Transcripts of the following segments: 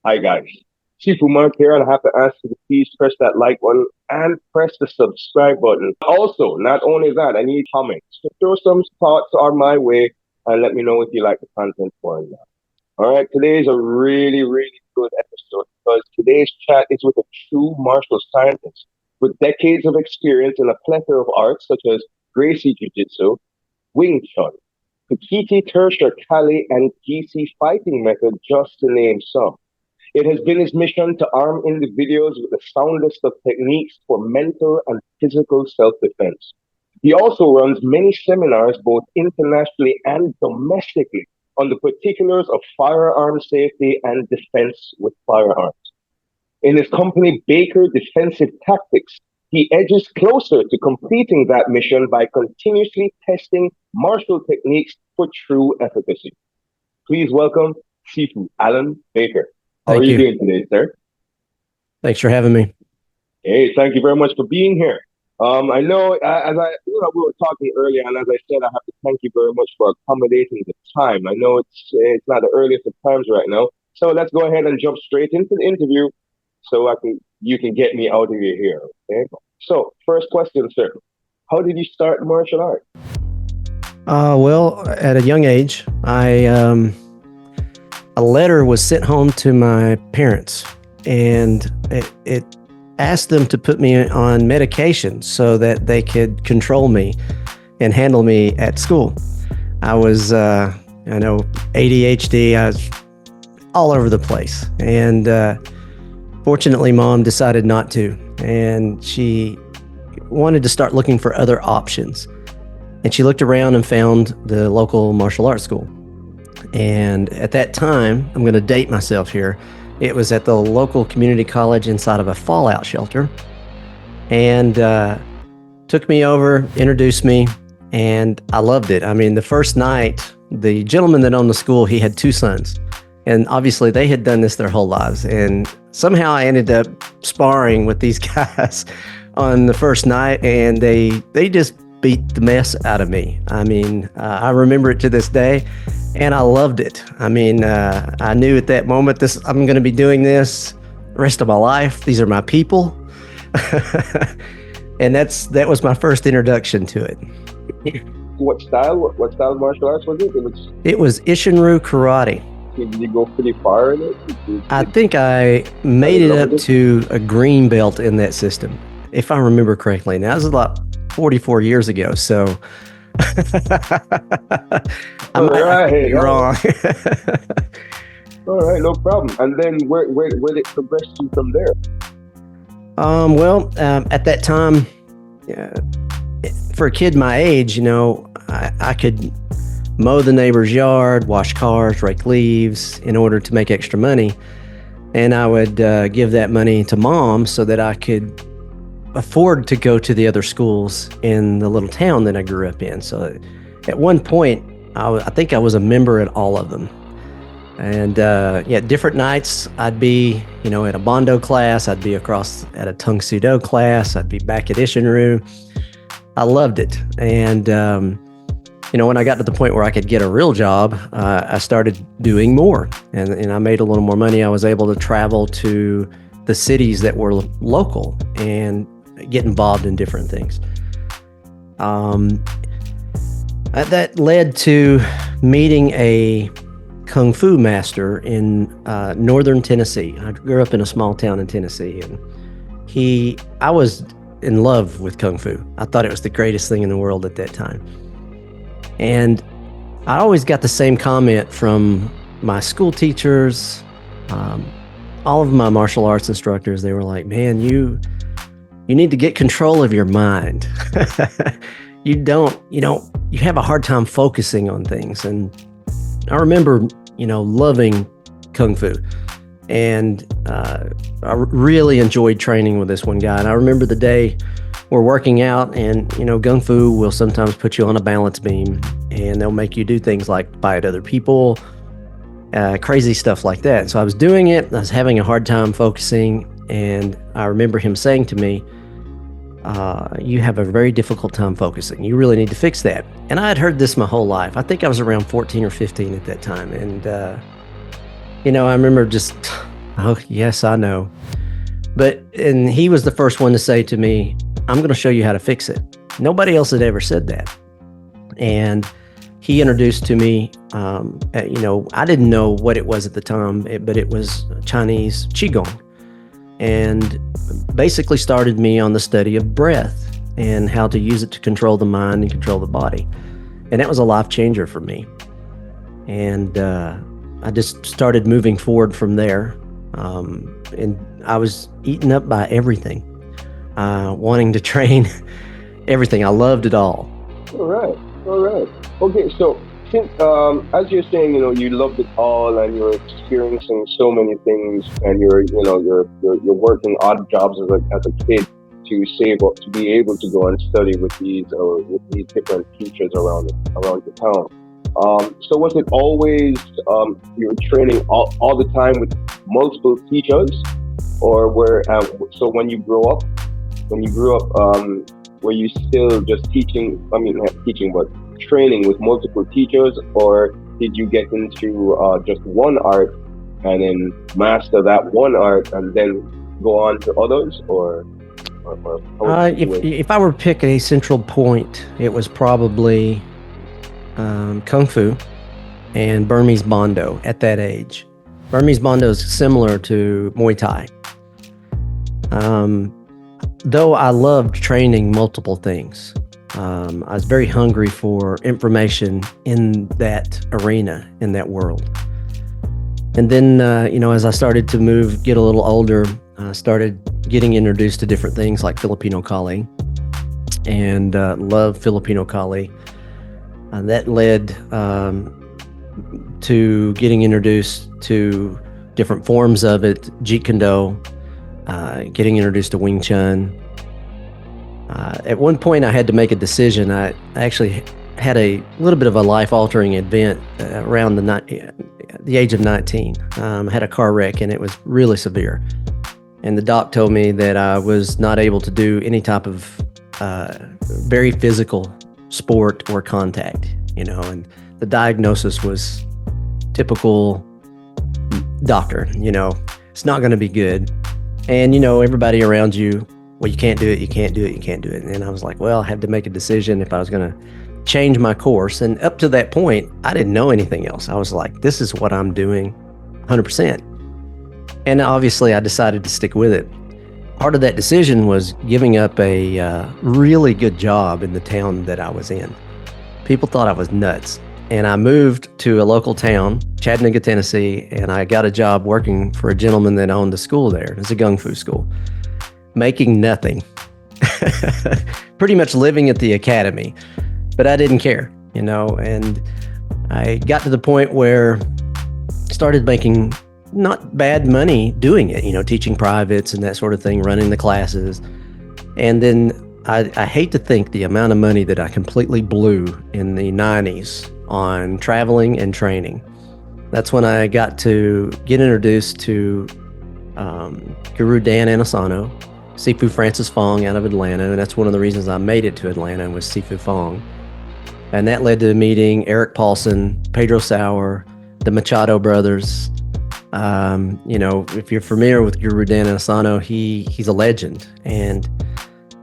Hi guys, Sifu Mark here, and I have to ask you to please press that like button and press the subscribe button. Also, not only that, I need comments. So throw some thoughts on my way and let me know if you like the content for now. All right, today is a really good episode because today's chat is with a true martial scientist with decades of experience in a plethora of arts such as Gracie Jiu Jitsu, Wing Chun, Pikiti Tersher Kali, and GC fighting method, just to name some. It has been his mission to arm individuals with the soundest of techniques for mental and physical self-defense. He also runs many seminars, both internationally and domestically, on the particulars of firearm safety and defense with firearms. In his company, Baker Defensive Tactics, he edges closer to completing that mission by continuously testing martial techniques for true efficacy. Please welcome Sifu Alan Baker. How are Thank you you. doing today, sir? Thanks for having me. Hey, thank you very much for being here. I know, as we were talking earlier, and as I said, I have to thank you very much for accommodating the time. I know it's not the earliest of times right now, so let's go ahead and jump straight into the interview, so you can get me out of your hair. Okay. So, first question, sir. How did you start martial art? Well, at a young age, a letter was sent home to my parents, and it asked them to put me on medication so that they could control me and handle me at school. I was, ADHD. I was all over the place, and fortunately, Mom decided not to, and she wanted to start looking for other options. And she looked around and found the local martial arts school. And at that time, I'm going to date myself here, it was at the local community college inside of a fallout shelter. And took me over, introduced me, and I loved it. I mean, the first night, the gentleman that owned the school, he had two sons. And obviously, they had done this their whole lives. And somehow I ended up sparring with these guys on the first night, and they just beat the mess out of me. I mean, I remember it to this day, and I loved it. I mean, I knew at that moment, I'm going to be doing this the rest of my life. These are my people. And that was my first introduction to it. What style? What style of martial arts was it? It was Ishinryu karate. Did you go pretty far in it? I think I made it up to a green belt in that system, if I remember correctly. Now, this is about 44 years ago, so I might be wrong. All right, no problem. And then where did it progress to from there? At that time, for a kid my age, I could mow the neighbor's yard, wash cars, rake leaves in order to make extra money. And I would give that money to Mom so that I could afford to go to the other schools in the little town that I grew up in. So at one point, I think I was a member at all of them. And different nights I'd be, at a Bondo class, I'd be across at a Tung Sudo class, I'd be back at Ishinryu. I loved it. And, when I got to the point where I could get a real job, I started doing more, and I made a little more money. I was able to travel to the cities that were local and get involved in different things. That led to meeting a Kung Fu master in northern Tennessee. I grew up in a small town in Tennessee, and I was in love with Kung Fu. I thought it was the greatest thing in the world at that time. And I always got the same comment from my school teachers, all of my martial arts instructors. They were like, "Man, you need to get control of your mind. You have a hard time focusing on things." And I remember, loving Kung Fu. And I really enjoyed training with this one guy. And I remember the day we're working out, and, Kung Fu will sometimes put you on a balance beam, and they'll make you do things like bite other people, crazy stuff like that. So I was doing it. I was having a hard time focusing. And I remember him saying to me, "You have a very difficult time focusing. You really need to fix that." And I had heard this my whole life. I think I was around 14 or 15 at that time. And, I remember Oh, yes, I know. And he was the first one to say to me, I'm going to show you how to fix it. Nobody else had ever said that. And he introduced to me, I didn't know what it was at the time, but it was Chinese Qigong. And basically started me on the study of breath and how to use it to control the mind and control the body. And that was a life changer for me. And I just started moving forward from there. And I was eaten up by everything, wanting to train everything. I loved it all. All right. Okay, so since, as you're saying, you loved it all, and you're experiencing so many things, and you're working odd jobs as a kid to save up to be able to go and study with these different teachers around the town. So was it always you were training all the time with multiple teachers, or so when you grew up, were you still just teaching? I mean, not teaching, but training with multiple teachers, or did you get into just one art and then master that one art and then go on to others, or if I were to pick a central point, it was probably Kung Fu and Burmese Bondo at that age. Burmese Bondo is similar to Muay Thai. Though I loved training multiple things, I was very hungry for information in that arena, in that world. And then, as I started to get a little older, I started getting introduced to different things like Filipino Kali, and love Filipino Kali. That led to getting introduced to different forms of it, Jeet Kune Do, getting introduced to Wing Chun. At one point, I had to make a decision. I actually had a little bit of a life-altering event around the age of 19. I had a car wreck, and it was really severe. And the doc told me that I was not able to do any type of very physical sport or contact, and the diagnosis was typical doctor, it's not going to be good. And, everybody around you, well, you can't do it, you can't do it, you can't do it. And I was like, well, I had to make a decision if I was going to change my course. And up to that point, I didn't know anything else. I was like, this is what I'm doing 100%. And obviously, I decided to stick with it. Part of that decision was giving up a really good job in the town that I was in. People thought I was nuts. And I moved to a local town, Chattanooga, Tennessee, and I got a job working for a gentleman that owned the school there. It was a Kung Fu school, making nothing. Pretty much living at the academy. But I didn't care, and I got to the point where I started making not bad money doing it, teaching privates and that sort of thing, running the classes. And then I hate to think the amount of money that I completely blew in the 90s on traveling and training. That's when I got to get introduced to Guru Dan Anasano, Sifu Francis Fong out of Atlanta, and that's one of the reasons I made it to Atlanta was Sifu Fong. And that led to meeting Eric Paulson, Pedro Sauer, the Machado brothers. If you're familiar with Guru Dan Anasano, he's a legend, and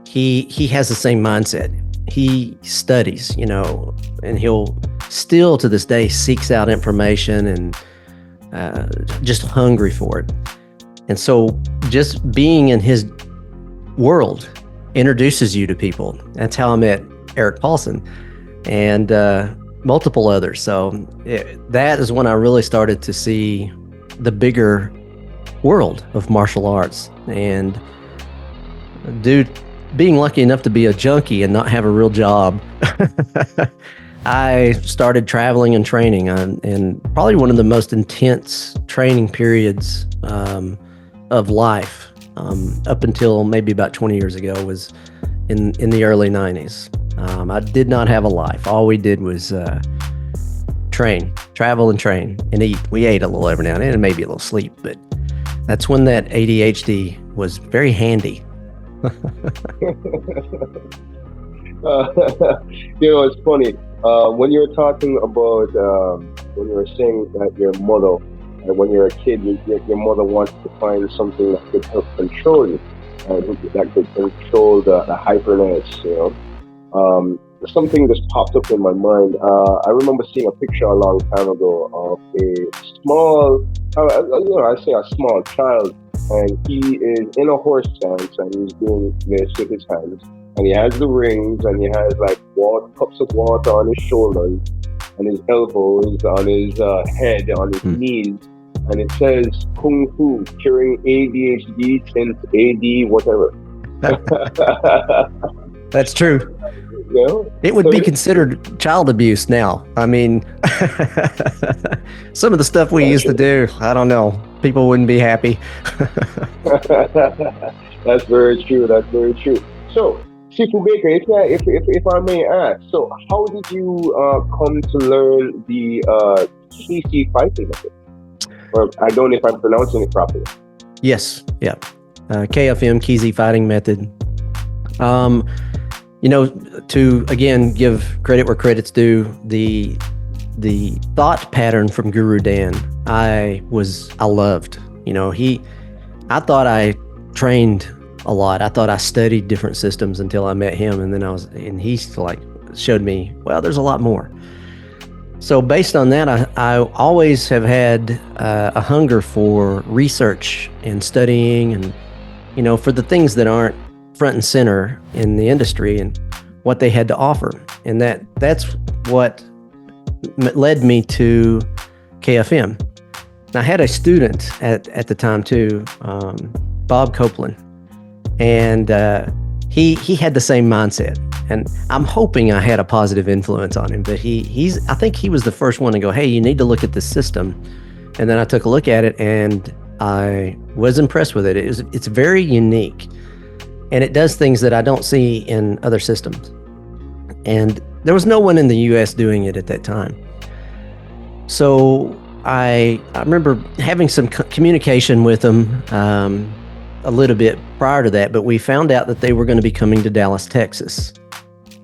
he has the same mindset. He studies, and he'll still to this day seeks out information and just hungry for it. And so just being in his world introduces you to people. That's how I met Eric Paulson and multiple others. So that is when I really started to see the bigger world of martial arts. And being lucky enough to be a junkie and not have a real job, I started traveling and training, and probably one of the most intense training periods of life up until maybe about 20 years ago was in the early 90s. I did not have a life. All we did was travel and train and eat. We ate a little every now and then and maybe a little sleep, but that's when that ADHD was very handy. It's funny. When you're talking about, when you were saying that your mother And when you're a kid, your mother wants to find something that could help control you, and that could control the hyperness, something just popped up in my mind. I remember seeing a picture a long time ago of a small, I say a small child, and he is in a horse stance and he's doing this with his hands. And he has the rings and he has like cups of water on his shoulders, on his elbows, on his head, on his knees. And it says Kung Fu, curing ADHD since AD whatever. That's true. Yeah. It would be considered child abuse now. I mean, some of the stuff we used to do, I don't know. People wouldn't be happy. That's very true. That's very true. So, Sifu Baker, if I may ask, so how did you come to learn the KC fighting method? Or I don't know if I'm pronouncing it properly. Yes, yeah. KFM, KZ fighting method. To again give credit where credit's due, the thought pattern from Guru Dan, I loved. I thought I trained a lot. I thought I studied different systems until I met him, and then he showed me, well, there's a lot more. So based on that, I always have had a hunger for research and studying, and for the things that aren't front and center in the industry and what they had to offer. And that's what led me to KFM. And I had a student at the time too, Bob Copeland, and he had the same mindset. And I'm hoping I had a positive influence on him, but I think he was the first one to go, hey, you need to look at this system. And then I took a look at it and I was impressed with it. It's very unique. And it does things that I don't see in other systems. And there was no one in the US doing it at that time. So I remember having some communication with them a little bit prior to that, but we found out that they were going to be coming to Dallas, Texas.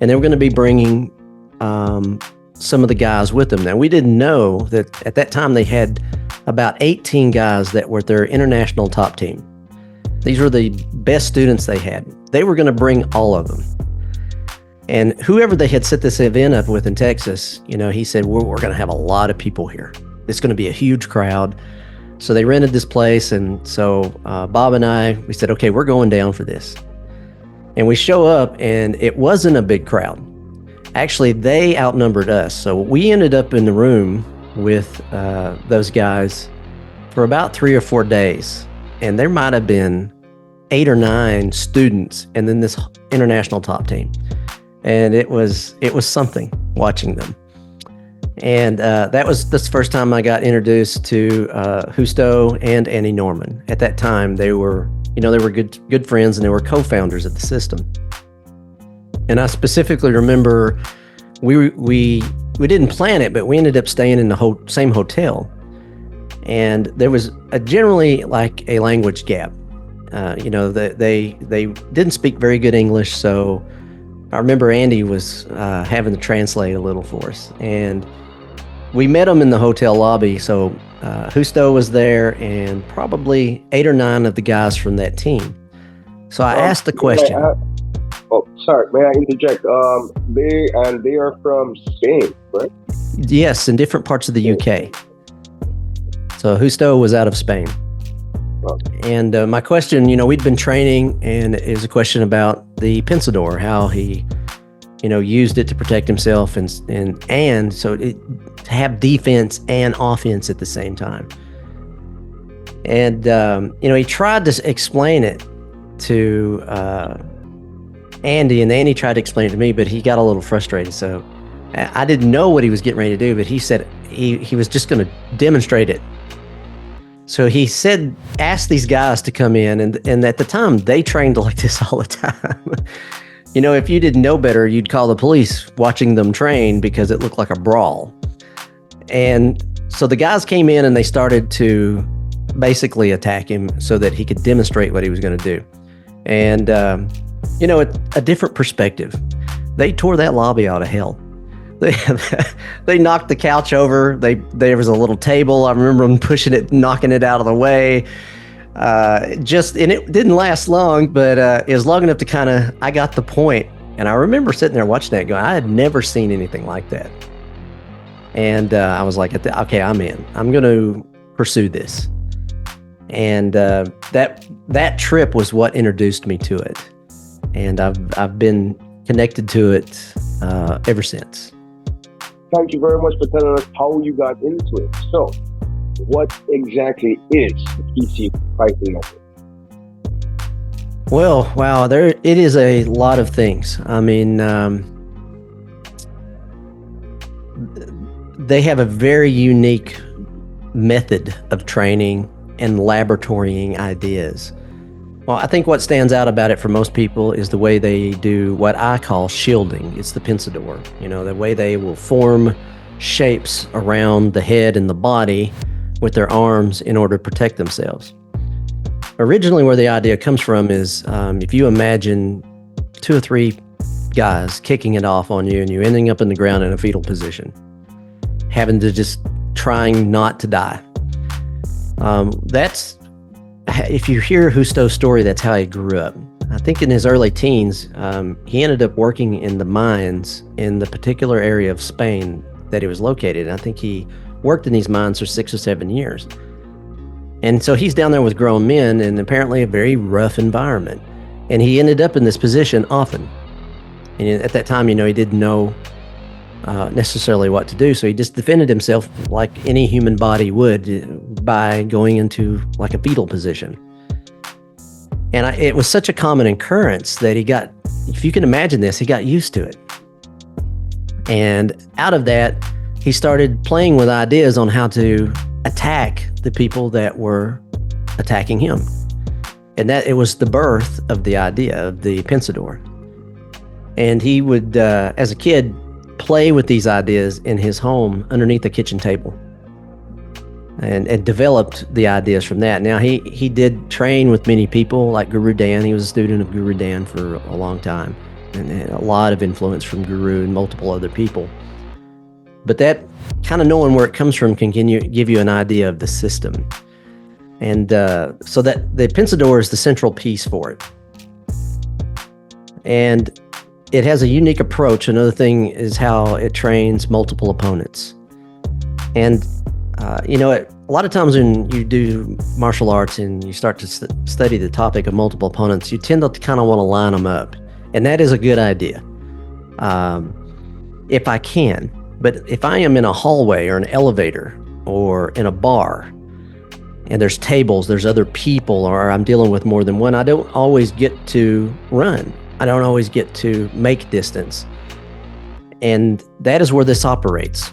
And they were going to be bringing some of the guys with them. Now, we didn't know that at that time they had about 18 guys that were their international top team. These were the best students they had. They were going to bring all of them. And whoever they had set this event up with in Texas, he said, we're going to have a lot of people here. It's going to be a huge crowd. So they rented this place. And so Bob and I, we said, okay, we're going down for this. And we show up and it wasn't a big crowd. Actually, they outnumbered us. So we ended up in the room with those guys for about 3 or 4 days. And there might have been 8 or 9 students and then this international top team. And it was something watching them. And that was the first time I got introduced to Husto and Annie Norman. At that time, they were good friends and they were co-founders of the system. And I specifically remember we didn't plan it, but we ended up staying in the same hotel. And there was generally like a language gap. They didn't speak very good English, so I remember Andy was having to translate a little for us. And we met him in the hotel lobby. So Husto was there and probably 8 or 9 of the guys from that team. So I asked the question. Sorry, may I interject? They are from Spain, right? Yes, in different parts of the UK. So Husto was out of Spain. And my question, we'd been training, and it was a question about the Pensador, how he, used it to protect himself, and so to have defense and offense at the same time. And he tried to explain it to Andy, and Andy tried to explain it to me, but he got a little frustrated. So I didn't know what he was getting ready to do, but he said he was just going to demonstrate it. So he said, ask these guys to come in. And at the time, they trained like this all the time. If you didn't know better, you'd call the police watching them train because it looked like a brawl. And so the guys came in and they started to basically attack him so that he could demonstrate what he was going to do. And, a different perspective. They tore that lobby out of hell. They they knocked the couch over. There was a little table. I remember them pushing it, knocking it out of the way. And it didn't last long, but it was long enough to kind of, I got the point. And I remember sitting there watching that going, I had never seen anything like that. And I was like, okay, I'm in. I'm going to pursue this. And that trip was what introduced me to it. And I've been connected to it ever since. Thank you very much for telling us how you got into it. So, what exactly is the PC fighting method? Well, wow, it is a lot of things. I mean, they have a very unique method of training and laboratorying ideas. Well, I think what stands out about it for most people is the way they do what I call shielding. It's the pensador, the way they will form shapes around the head and the body with their arms in order to protect themselves. Originally, where the idea comes from is if you imagine 2 or 3 guys kicking it off on you and you ending up in the ground in a fetal position, having to just trying not to die. That's, if you hear Hustow's story, that's how he grew up. I think in his early teens, he ended up working in the mines in the particular area of Spain that he was located in. I think he worked in these mines for 6 or 7 years. And so he's down there with grown men in apparently a very rough environment. And he ended up in this position often. And at that time, he didn't know necessarily what to do. So he just defended himself like any human body would by going into like a fetal position. And it was such a common occurrence that he got, if you can imagine this, he got used to it. And out of that, he started playing with ideas on how to attack the people that were attacking him. And that it was the birth of the idea of the pensador. And he would, as a kid, play with these ideas in his home underneath the kitchen table and developed the ideas from that. Now, he did train with many people like Guru Dan. He was a student of Guru Dan for a long time and had a lot of influence from Guru and multiple other people. But that kind of knowing where it comes from can give you an idea of the system. And so that the pensador is the central piece for it. And it has a unique approach. Another thing is how it trains multiple opponents. And, a lot of times when you do martial arts and you start to study the topic of multiple opponents, you tend to kind of want to line them up. And that is a good idea, if I can. But if I am in a hallway or an elevator or in a bar and there's tables, there's other people, or I'm dealing with more than one, I don't always get to run. I don't always get to make distance. And that is where this operates.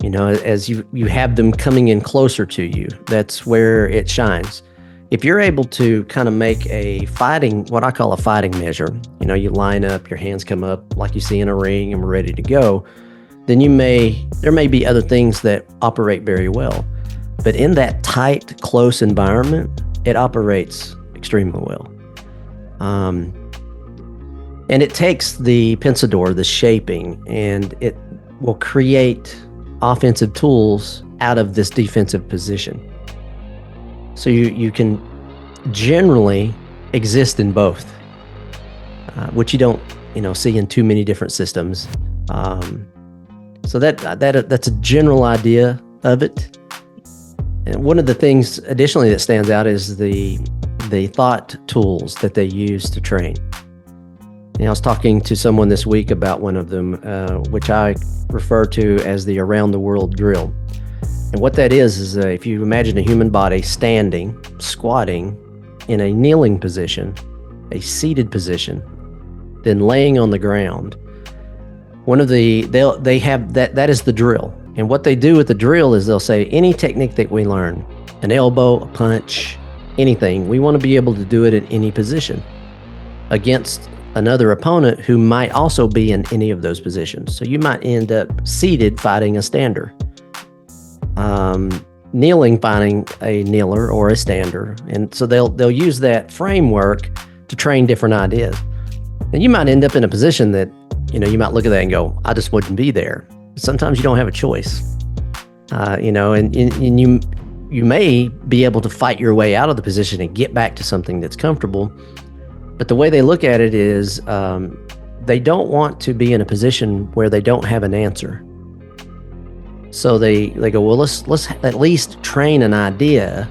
As you have them coming in closer to you, that's where it shines. If you're able to kind of make what I call a fighting measure, you line up, your hands come up like you see in a ring and we're ready to go, then there may be other things that operate very well. But in that tight, close environment, it operates extremely well. And it takes the pensador, the shaping, and it will create offensive tools out of this defensive position. So you can generally exist in both, which you don't see in too many different systems. So that's a general idea of it. And one of the things additionally that stands out is the thought tools that they use to train. I was talking to someone this week about one of them, which I refer to as the around the world drill. And what that is if you imagine a human body standing, squatting in a kneeling position, a seated position, then laying on the ground. They have that is the drill. And what they do with the drill is they'll say any technique that we learn, an elbow, a punch, anything, we want to be able to do it in any position against another opponent who might also be in any of those positions. So you might end up seated fighting a stander, kneeling fighting a kneeler or a stander. And so they'll use that framework to train different ideas. And you might end up in a position that, you might look at that and go, I just wouldn't be there. But sometimes you don't have a choice, and you may be able to fight your way out of the position and get back to something that's comfortable. But the way they look at it is they don't want to be in a position where they don't have an answer. So they go, well, let's at least train an idea,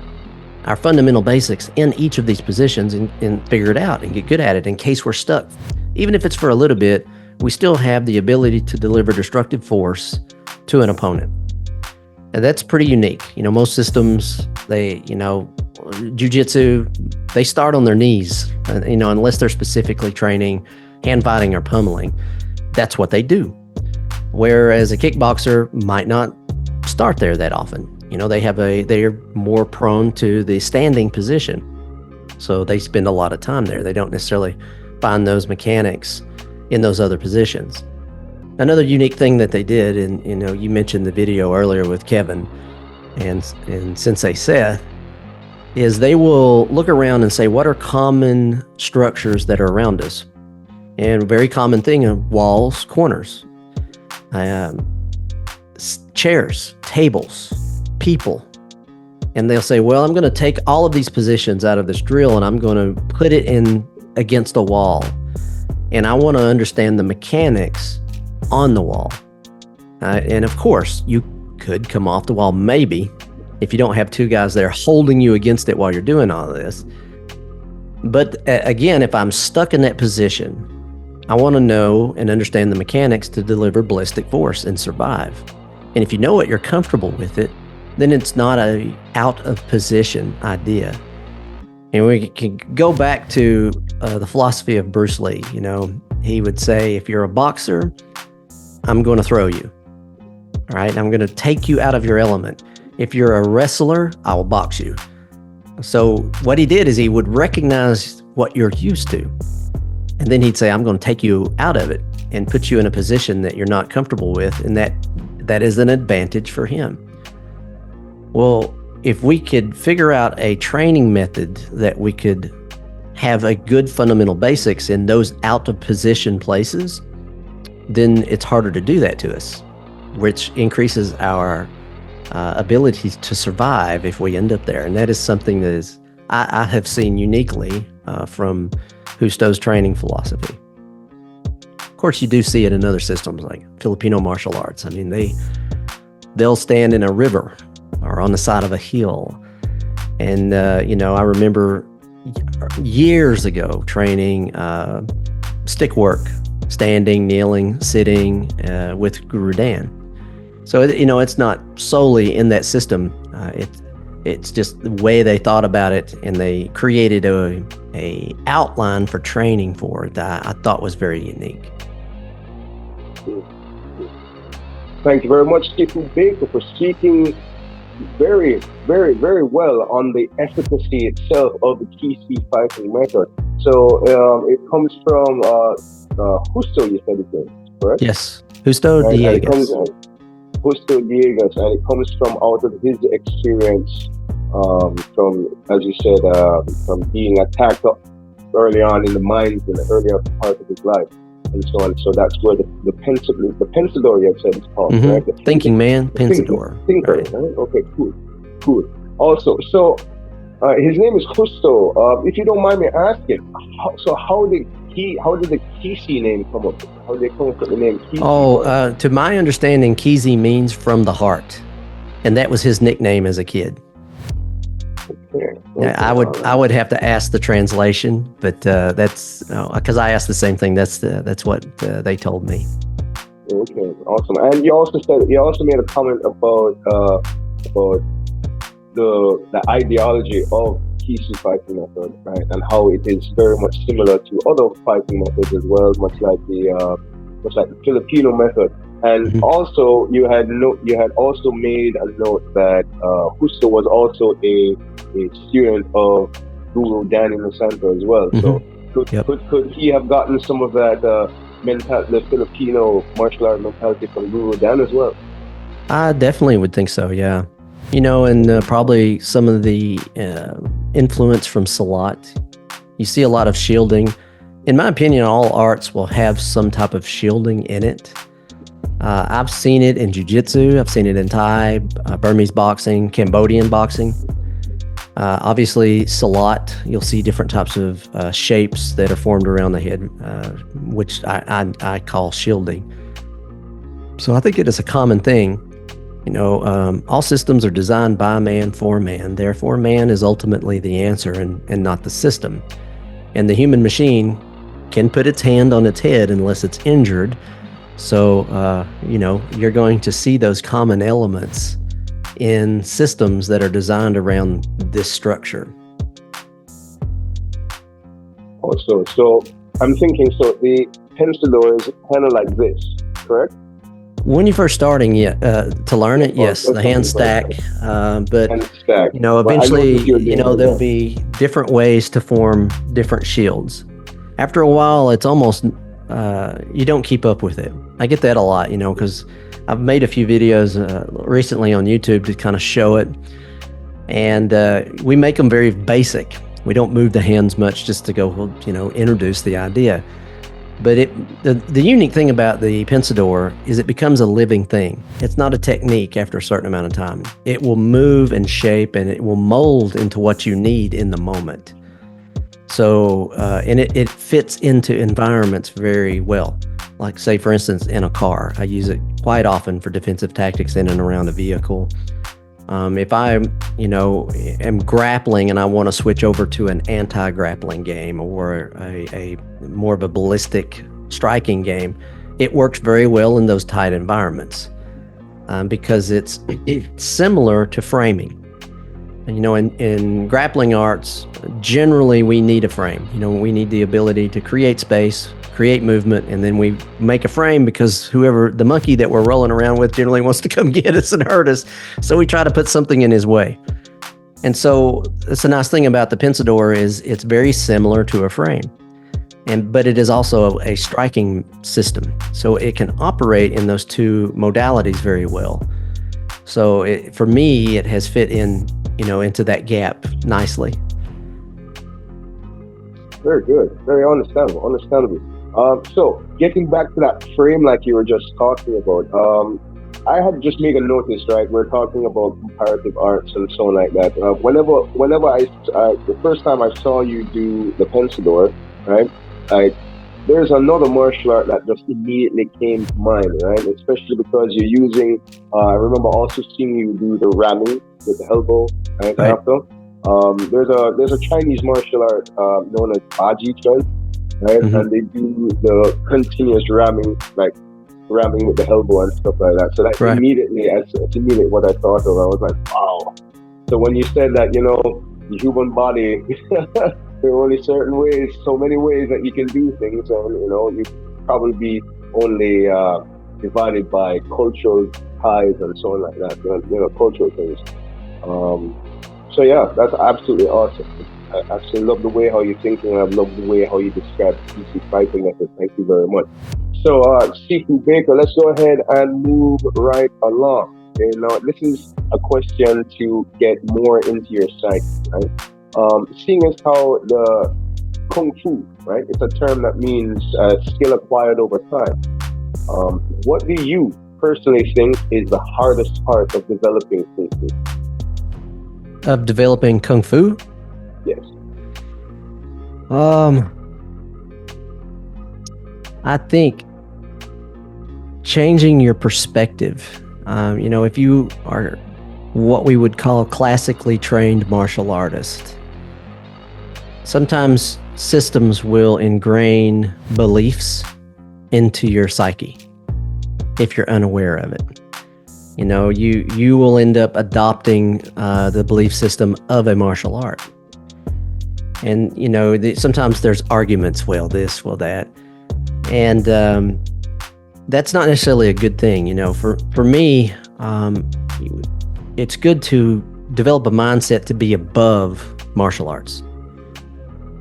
our fundamental basics in each of these positions and figure it out and get good at it in case we're stuck. Even if it's for a little bit, we still have the ability to deliver destructive force to an opponent. And that's pretty unique. Most systems, jiu-jitsu, they start on their knees, unless they're specifically training hand fighting or pummeling. That's what they do. Whereas a kickboxer might not start there that often. They're more prone to the standing position. So they spend a lot of time there. They don't necessarily find those mechanics in those other positions. Another unique thing that they did, and you mentioned the video earlier with Kevin and Sensei Seth, is they will look around and say, what are common structures that are around us? And a very common thing are walls, corners, chairs, tables, people. And they'll say, well, I'm going to take all of these positions out of this drill and I'm going to put it in against a wall. And I want to understand the mechanics on the wall. And of course, you could come off the wall, maybe, if you don't have two guys there holding you against it while you're doing all of this. But again, if I'm stuck in that position, I want to know and understand the mechanics to deliver ballistic force and survive. And if you know it, you're comfortable with it, then it's not a out of position idea. And we can go back to the philosophy of Bruce Lee. He would say, if you're a boxer, I'm going to throw you. All right, I'm going to take you out of your element. If you're a wrestler, I will box you. So what he did is he would recognize what you're used to. And then he'd say, I'm going to take you out of it and put you in a position that you're not comfortable with. And that is an advantage for him. Well, if we could figure out a training method that we could have a good fundamental basics in those out of position places, then it's harder to do that to us, which increases our ability to survive if we end up there. And that is something that I have seen uniquely from Justo's training philosophy. Of course, you do see it in other systems like Filipino martial arts. I mean, they'll stand in a river or on the side of a hill. And, I remember years ago training stick work, standing, kneeling, sitting with Guru Dan. So, it's not solely in that system. It's just the way they thought about it, and they created a outline for training for it that I thought was very unique. Thank you very much, Sifu Baker, for speaking very, very, very well on the efficacy itself of the TC fighting method. So it comes from Justo, you said it is, correct? Yes, Justo Dieguez. Justo Dieguez, and it comes from out of his experience from, as you said, from being attacked early on in the mines in the earlier part of his life, and so on. So that's where the pensador, you said, it's called, right? The thinking man, pensador. Thinker, right? Okay, cool. Also, so his name is Justo. If you don't mind me asking, how did the Kisi name come up? How did they come up with the name Kisi? To my understanding, Kisi means from the heart, and that was his nickname as a kid. Okay, I would have to ask the translation, but that's because I asked the same thing. That's what they told me. Okay, awesome. And you also made a comment about the ideology of Kisi fighting method, right? And how it is very much similar to other fighting methods as well, much like the Filipino method. And also, you had also made a note that Justo was also a student of Guru Dan Inosanto as well. So could he have gotten some of that the Filipino martial art mentality from Guru Dan as well? I definitely would think so. Yeah. And probably some of the influence from Salat. You see a lot of shielding in my opinion, all arts will have some type of shielding in it. I've seen it in jiu-jitsu. I've seen it in Thai, Burmese boxing, Cambodian boxing. Obviously, Salat, you'll see different types of shapes that are formed around the head, which I call shielding. So I think it is a common thing. All systems are designed by man for man. Therefore, man is ultimately the answer and not the system. And the human machine can put its hand on its head unless it's injured. So, you're going to see those common elements in systems that are designed around this structure. Also, so I'm thinking, so the pensador is kind of like this, correct? When you're first starting to learn it, yes, the hand stack. But hand stack. Eventually, there'll be different ways to form different shields. After a while, it's almost you don't keep up with it. I get that a lot, because I've made a few videos recently on YouTube to kind of show it, and we make them very basic. We don't move the hands much just to go, introduce the idea. But the unique thing about the pensador is it becomes a living thing. It's not a technique after a certain amount of time. It will move and shape, and it will mold into what you need in the moment. So, and it fits into environments very well. Like, say, for instance, in a car, I use it quite often for defensive tactics in and around a vehicle. If I, am grappling and I want to switch over to an anti-grappling game or a more of a ballistic striking game, it works very well in those tight environments because it's similar to framing. And, in grappling arts, generally we need a frame. We need the ability to create space, create movement, and then we make a frame because the monkey that we're rolling around with generally wants to come get us and hurt us. So we try to put something in his way. And so it's a nice thing about the pensador is it's very similar to a frame. But it is also a striking system. So it can operate in those two modalities very well. So for me, it has fit in, into that gap nicely. Very good. Very understandable. So getting back to that frame like you were just talking about, I had just made a notice, right? We're talking about comparative arts and so on like that. Whenever I the first time I saw you do the pensador, right? There's another martial art that just immediately came to mind, right? Especially because you're using, I remember also seeing you do the ramming with the elbow, right? After. There's a Chinese martial art known as Baji Chuan, right? Mm-hmm. And they do the continuous ramming with the elbow and stuff like that. So that immediately what I thought of. I was like, wow. So when you said that, the human body, there are only certain ways, so many ways that you can do things, and you probably be only divided by cultural ties and so on like that, cultural things. So yeah, that's absolutely awesome. I absolutely love the way how you're thinking. I love the way how you describe PC fighting method. Thank you very much. So Sifu Baker, let's go ahead and move right along. This is a question to get more into your psyche, right? Seeing as how the Kung Fu, right? It's a term that means skill acquired over time. What do you personally think is the hardest part of developing Kung Fu? Of developing Kung Fu? Yes. I think changing your perspective. If you are what we would call a classically trained martial artist, sometimes systems will ingrain beliefs into your psyche if you're unaware of it. You will end up adopting the belief system of a martial art. And, sometimes there's arguments, well, this, well, that. And that's not necessarily a good thing. For me, it's good to develop a mindset to be above martial arts.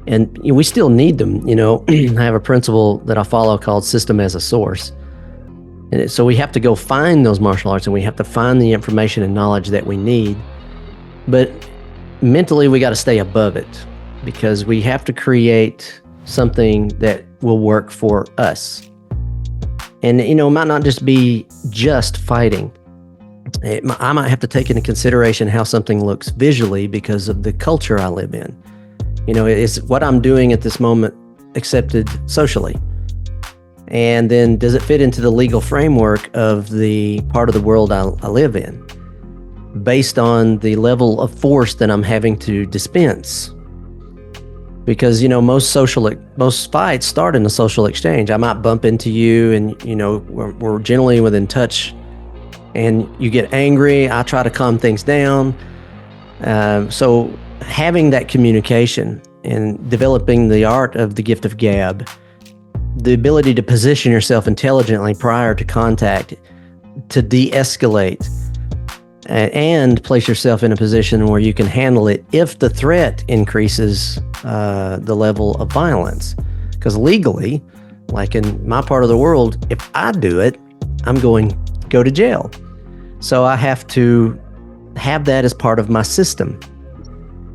And we still need them. I have a principle that I follow called system as a source. And so we have to go find those martial arts, and we have to find the information and knowledge that we need. But mentally, we got to stay above it, because we have to create something that will work for us. And, it might not just be just fighting. I might have to take into consideration how something looks visually because of the culture I live in. Is what I'm doing at this moment accepted socially? And then does it fit into the legal framework of the part of the world I live in, based on the level of force that I'm having to dispense? Because, most fights start in a social exchange. I might bump into you and, we're generally within touch, and you get angry. I try to calm things down. So having that communication and developing the art of the gift of gab, the ability to position yourself intelligently prior to contact, to de-escalate, and place yourself in a position where you can handle it if the threat increases the level of violence. Because legally, like in my part of the world, if I do it, I'm going to go to jail. So I have to have that as part of my system.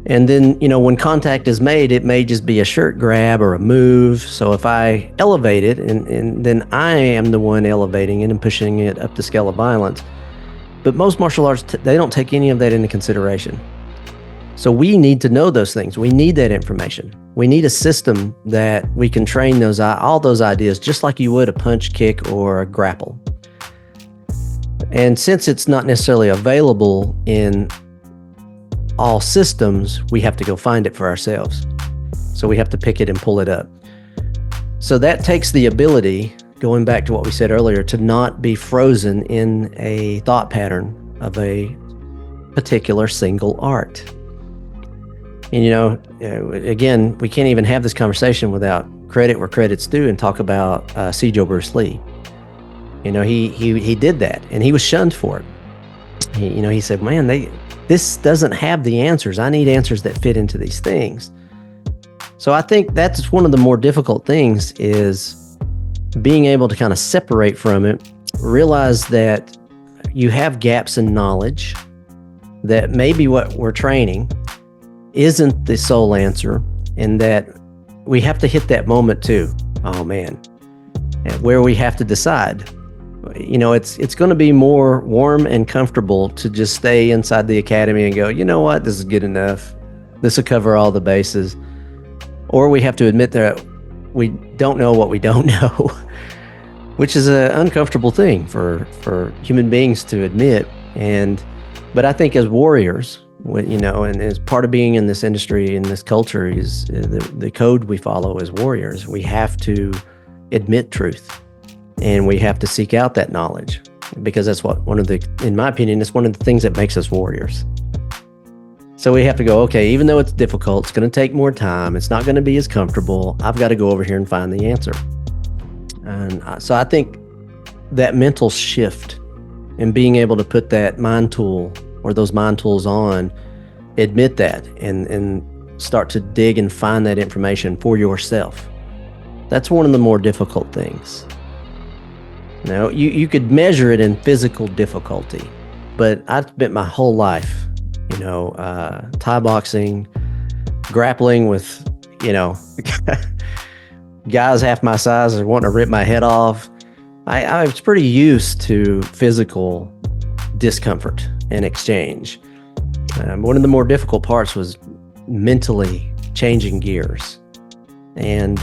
And then, when contact is made, it may just be a shirt grab or a move. So if I elevate it, and then I am the one elevating it and pushing it up the scale of violence. But most martial arts, they don't take any of that into consideration. So we need to know those things. We need that information. We need a system that we can train all those ideas just like you would a punch, kick, or a grapple. And since it's not necessarily available in all systems, we have to go find it for ourselves. So we have to pick it and pull it up. So that takes the ability, going back to what we said earlier, to not be frozen in a thought pattern of a particular single art. And, again, we can't even have this conversation without credit where credit's due and talk about Sijo Bruce Lee. He did that, and he was shunned for it. He said, man, this doesn't have the answers. I need answers that fit into these things. So I think that's one of the more difficult things, is being able to kind of separate from it, realize that you have gaps in knowledge, that maybe what we're training isn't the sole answer, and that we have to hit that moment too. Oh man, where we have to decide. It's going to be more warm and comfortable to just stay inside the academy and go, you know what, this is good enough. This will cover all the bases. Or we have to admit that we don't know what we don't know, which is an uncomfortable thing for human beings to admit. But I think as warriors, and as part of being in this industry, in this culture, is the code we follow as warriors. We have to admit truth. And we have to seek out that knowledge, because that's in my opinion, it's one of the things that makes us warriors. So we have to go, okay, even though it's difficult, it's going to take more time, it's not going to be as comfortable, I've got to go over here and find the answer. And so I think that mental shift and being able to put that mind tool or those mind tools on, admit that, and start to dig and find that information for yourself. That's one of the more difficult things. Now, you could measure it in physical difficulty, but I've spent my whole life, Thai boxing, grappling with, guys half my size are wanting to rip my head off. I was pretty used to physical discomfort and exchange. One of the more difficult parts was mentally changing gears and,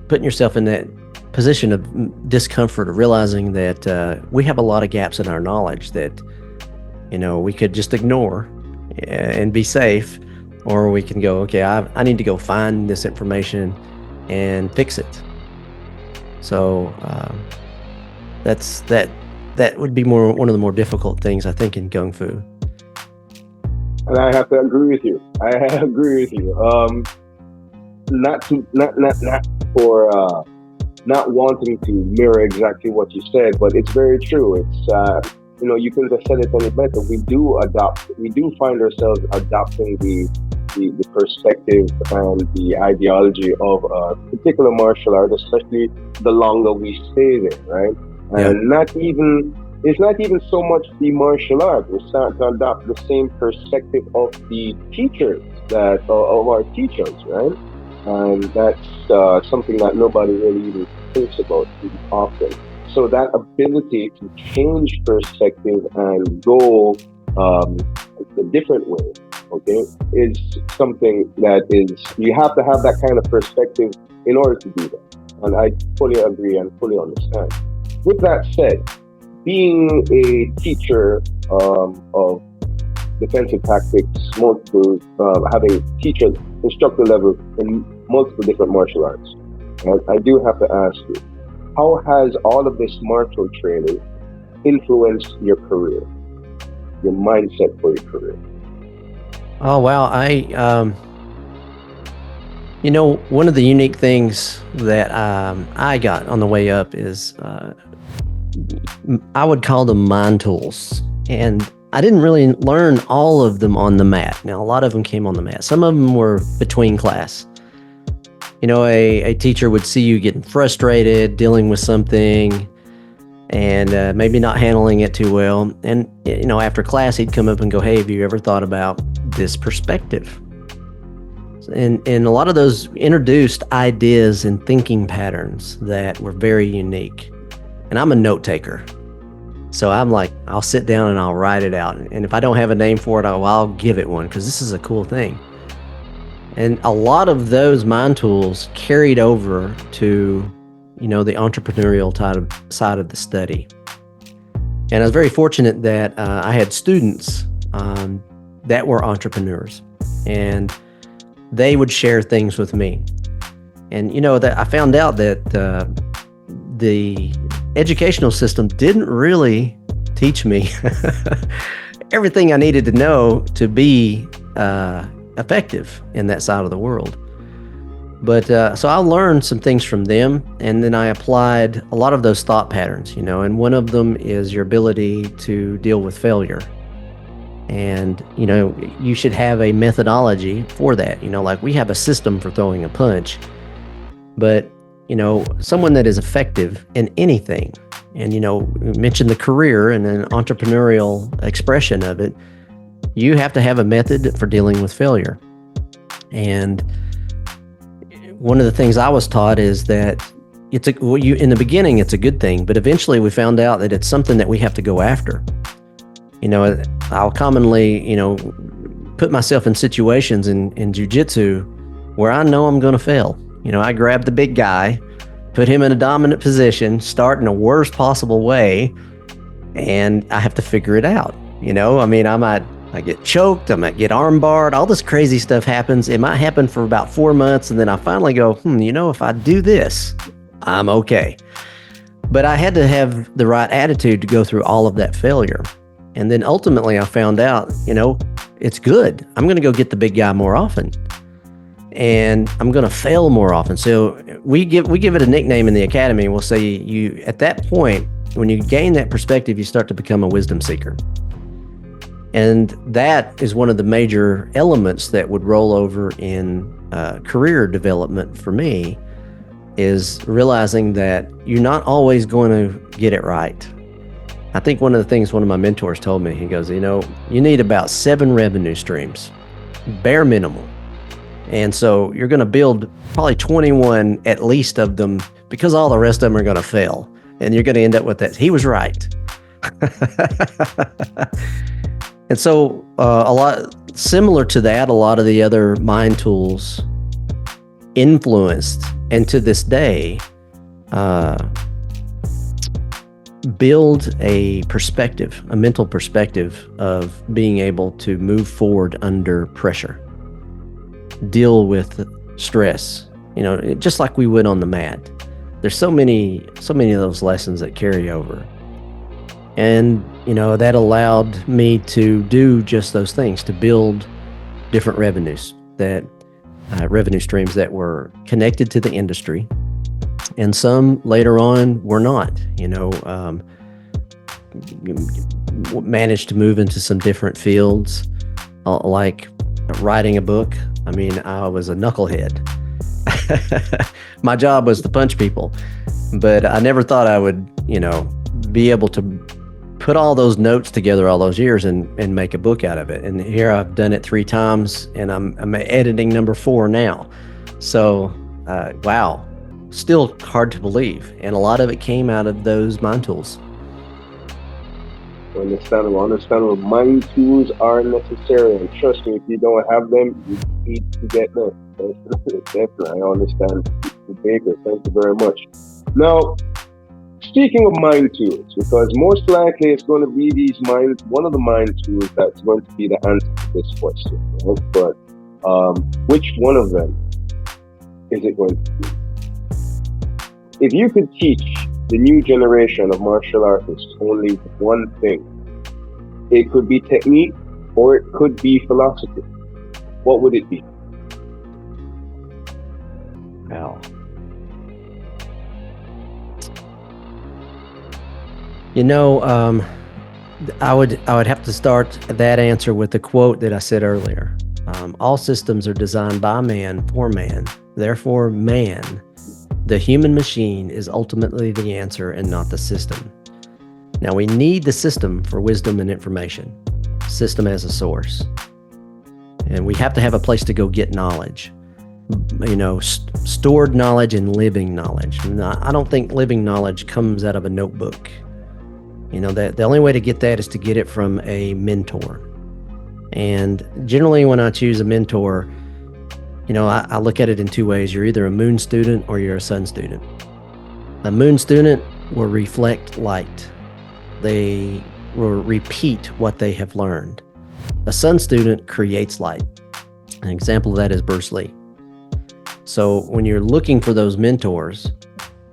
putting yourself in that position of discomfort, of realizing that we have a lot of gaps in our knowledge that, we could just ignore and be safe, or we can go, okay, I need to go find this information and fix it. So that would be one of the more difficult things, I think, in Kung Fu. And I have to agree with you. Not for not wanting to mirror exactly what you said, but it's very true. It's you couldn't have said it any better. We do find ourselves adopting the perspective and the ideology of a particular martial art, especially the longer we stay there, right? And it's not even so much the martial art. We start to adopt the same perspective of the teachers of our teachers, right? And that's something that nobody really even thinks about too often. So that ability to change perspective and go a different way, okay, is something that is, you have to have that kind of perspective in order to do that. And I fully agree and fully understand. With that said, being a teacher of defensive tactics, multiple, having teacher, instructor level in multiple different martial arts. And I do have to ask you, how has all of this martial training influenced your career, your mindset for your career? Oh wow, one of the unique things that I got on the way up is I would call them mind tools, and I didn't really learn all of them on the mat. Now, a lot of them came on the mat. Some of them were between class. A teacher would see you getting frustrated, dealing with something, and maybe not handling it too well. And, after class, he'd come up and go, "Hey, have you ever thought about this perspective?" And a lot of those introduced ideas and thinking patterns that were very unique. And I'm a note taker. So I'm like, I'll sit down and I'll write it out. And if I don't have a name for it, I'll give it one because this is a cool thing. And a lot of those mind tools carried over to, the entrepreneurial side of the study. And I was very fortunate that I had students that were entrepreneurs, and they would share things with me. And, that I found out that the educational system didn't really teach me everything I needed to know to be effective in that side of the world. But so I learned some things from them, and then I applied a lot of those thought patterns, and one of them is your ability to deal with failure. And, you should have a methodology for that. Like we have a system for throwing a punch, but, someone that is effective in anything, and, mention the career and an entrepreneurial expression of it, you have to have a method for dealing with failure. And one of the things I was taught is that in the beginning, it's a good thing, but eventually we found out that it's something that we have to go after. I'll commonly, put myself in situations in jiu-jitsu where I know I'm going to fail. I grab the big guy, put him in a dominant position, start in the worst possible way, and I have to figure it out. I get choked, I might get arm barred, all this crazy stuff happens. It might happen for about 4 months, and then I finally go, if I do this, I'm okay. But I had to have the right attitude to go through all of that failure. And then ultimately I found out, it's good. I'm going to go get the big guy more often, and I'm going to fail more often. So we give it a nickname in the academy. We'll say you, at that point, when you gain that perspective, you start to become a wisdom seeker. And that is one of the major elements that would roll over in career development for me, is realizing that you're not always going to get it right. I think one of the things one of my mentors told me, he goes, you need about 7 revenue streams, bare minimum. And so you're going to build probably 21 at least of them, because all the rest of them are going to fail. And you're going to end up with that. He was right. And so a lot similar to that, a lot of the other mind tools influenced, and to this day, build a perspective, a mental perspective of being able to move forward under pressure, deal with stress, just like we would on the mat. There's so many of those lessons that carry over. And, that allowed me to do just those things, to build different revenue streams that were connected to the industry. And some later on were not, managed to move into some different fields, like writing a book. I was a knucklehead. My job was to punch people, but I never thought I would, be able to put all those notes together all those years and make a book out of it. And here I've done it 3 times, and I'm editing number 4 now. So, wow, still hard to believe. And a lot of it came out of those mind tools. Understandable. Mind tools are necessary, and trust me, if you don't have them, you need to get them. Definitely, I understand. Mr. Baker, thank you very much. Now, speaking of mind tools, because most likely it's going to be one of the mind tools that's going to be the answer to this question, right? But which one of them is it going to be? If you could teach the new generation of martial artists only one thing, it could be technique or it could be philosophy, what would it be? Wow. You know, I would have to start that answer with the quote that I said earlier. All systems are designed by man for man. Therefore, man, the human machine, is ultimately the answer and not the system. Now, we need the system for wisdom and information, system as a source. And we have to have a place to go get knowledge, stored knowledge and living knowledge. I don't think living knowledge comes out of a notebook. That the only way to get that is to get it from a mentor. And generally when I choose a mentor, I look at it in two ways. You're either a moon student or you're a sun student. A moon student will reflect light. They will repeat what they have learned. A sun student creates light. An example of that is Bruce Lee. So when you're looking for those mentors,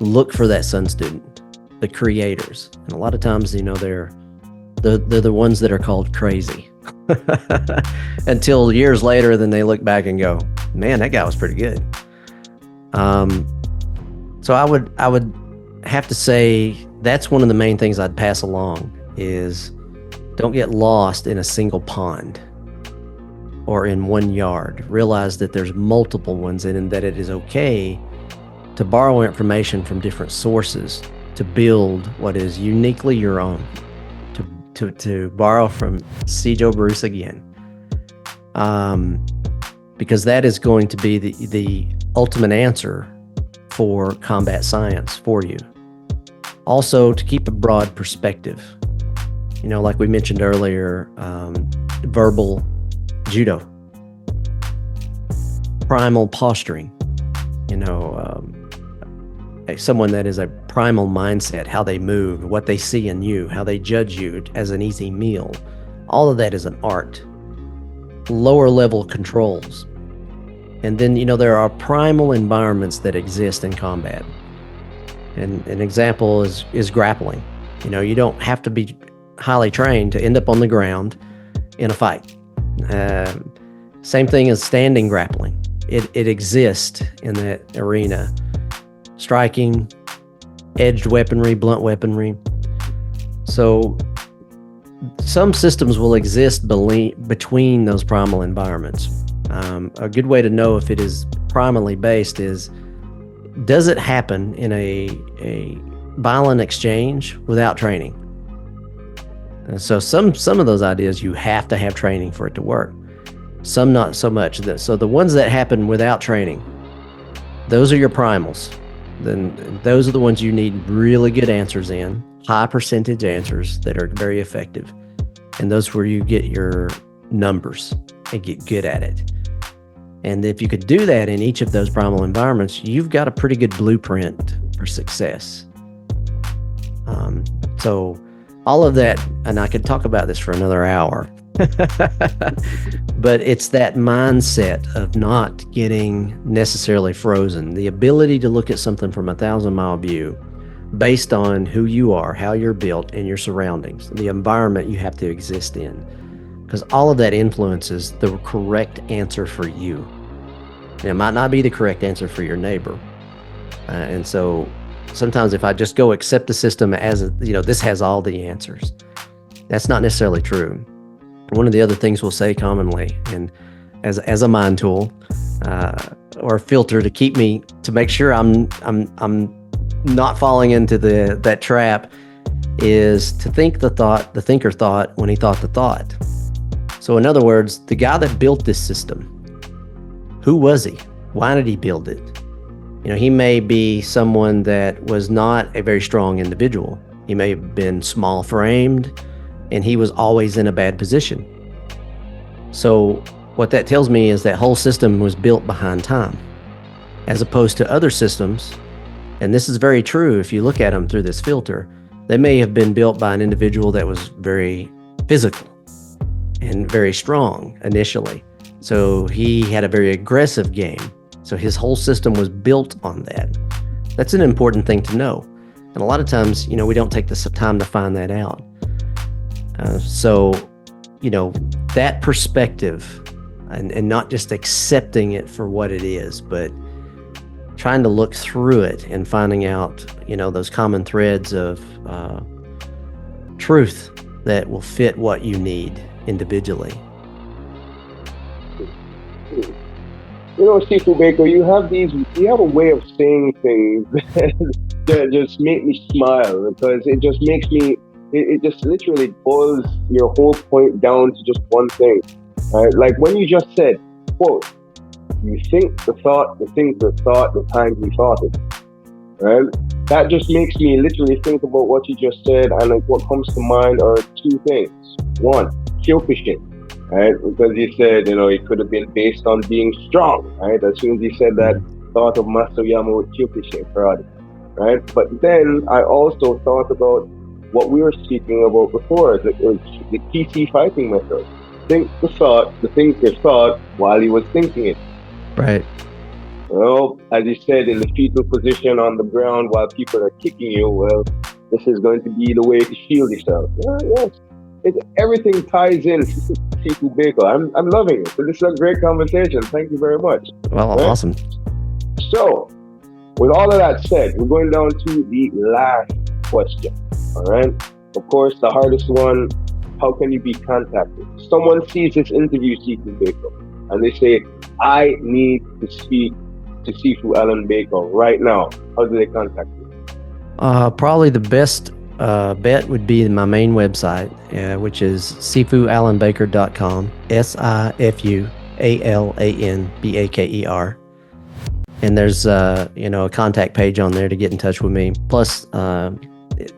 look for that sun student, the creators. And a lot of times, they're the ones that are called crazy. Until years later, then they look back and go, man, that guy was pretty good. So I would have to say that's one of the main things I'd pass along is don't get lost in a single pond or in one yard. Realize that there's multiple ones and that it is okay to borrow information from different sources to build what is uniquely your own. To borrow from C. Joe Bruce again. Because that is going to be the ultimate answer for combat science for you. Also, to keep a broad perspective. Like we mentioned earlier, verbal judo, primal posturing, someone that is a primal mindset, how they move, what they see in you, how they judge you as an easy meal. All of that is an art. Lower level controls. And then, there are primal environments that exist in combat. And an example is grappling. You don't have to be highly trained to end up on the ground in a fight. Same thing as standing grappling. It exists in that arena. Striking, edged weaponry, blunt weaponry. So some systems will exist between those primal environments. A good way to know if it is primally based is, does it happen in a violent exchange without training? And so some of those ideas you have to have training for it to work. Some not so much. So the ones that happen without training, those are your primals. Then those are the ones you need really good answers in, high percentage answers that are very effective. And those where you get your numbers and get good at it. And if you could do that in each of those primal environments, you've got a pretty good blueprint for success. So all of that, and I could talk about this for another hour, but it's that mindset of not getting necessarily frozen, the ability to look at something from 1,000-mile view based on who you are, how you're built, and your surroundings, the environment you have to exist in, because all of that influences the correct answer for you. And it might not be the correct answer for your neighbor. And so sometimes if I just go accept the system as, this has all the answers, that's not necessarily true. One of the other things we'll say commonly, and as a mind tool or a filter to keep me, to make sure I'm not falling into that trap, is to think the thought the thinker thought when he thought the thought. So in other words, the guy that built this system, who was he? Why did he build it? He may be someone that was not a very strong individual. He may have been small framed, and he was always in a bad position. So what that tells me is that whole system was built behind time, as opposed to other systems. And this is very true if you look at them through this filter. They may have been built by an individual that was very physical and very strong initially. So he had a very aggressive game. So his whole system was built on that. That's an important thing to know. And a lot of times, we don't take the time to find that out. That perspective and not just accepting it for what it is, but trying to look through it and finding out, those common threads of truth that will fit what you need individually. Sifu Baker, you have a way of saying things that just make me smile, because it just makes me, it just literally boils your whole point down to just one thing, right? Like when you just said, quote, you think the thought, the things the thought, the time you thought it, right? That just makes me literally think about what you just said, and like what comes to mind are two things. One, Kyokushin, right? Because you said, it could have been based on being strong, right? As soon as you said that, thought of Masayomo Kyokushin karate, right? But then I also thought about what we were speaking about before, the TC fighting method. Think the thought, the things they thought while he was thinking it. Right. Well, as you said, in the fetal position on the ground while people are kicking you, well, this is going to be the way to shield yourself. Yes. Everything ties in. Sifu Baker. I'm loving it. So this is a great conversation. Thank you very much. Well, right? Awesome. So, with all of that said, we're going down to the last question. All right. Of course, the hardest one. How can you be contacted? Someone sees this interview, Sifu Baker, and they say, I need to speak to Sifu Alan Baker right now. How do they contact you? Probably the best bet would be my main website, which is sifualanbaker.com, SIFUALANBAKER. And there's a contact page on there to get in touch with me. Plus,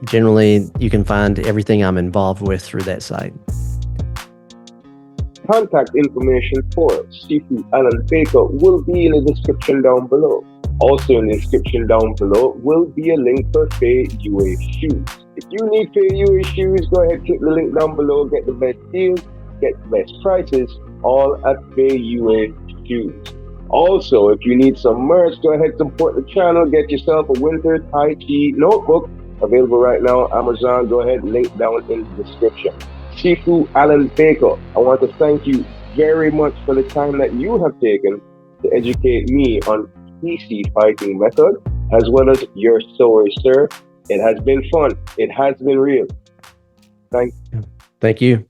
generally, you can find everything I'm involved with through that site. Contact information for Sifu Alan Baker will be in the description down below. Also in the description down below will be a link for Feiyue shoes. If you need Feiyue shoes, go ahead, click the link down below, get the best deals, get the best prices, all at Feiyue shoes. Also, if you need some merch, go ahead, support the channel, get yourself a Wynter Tai notebook, available right now, Amazon. Go ahead, link down in the description. Sifu Alan Baker, I want to thank you very much for the time that you have taken to educate me on PC fighting method, as well as your story, sir. It has been fun. It has been real. Thank you. Thank you.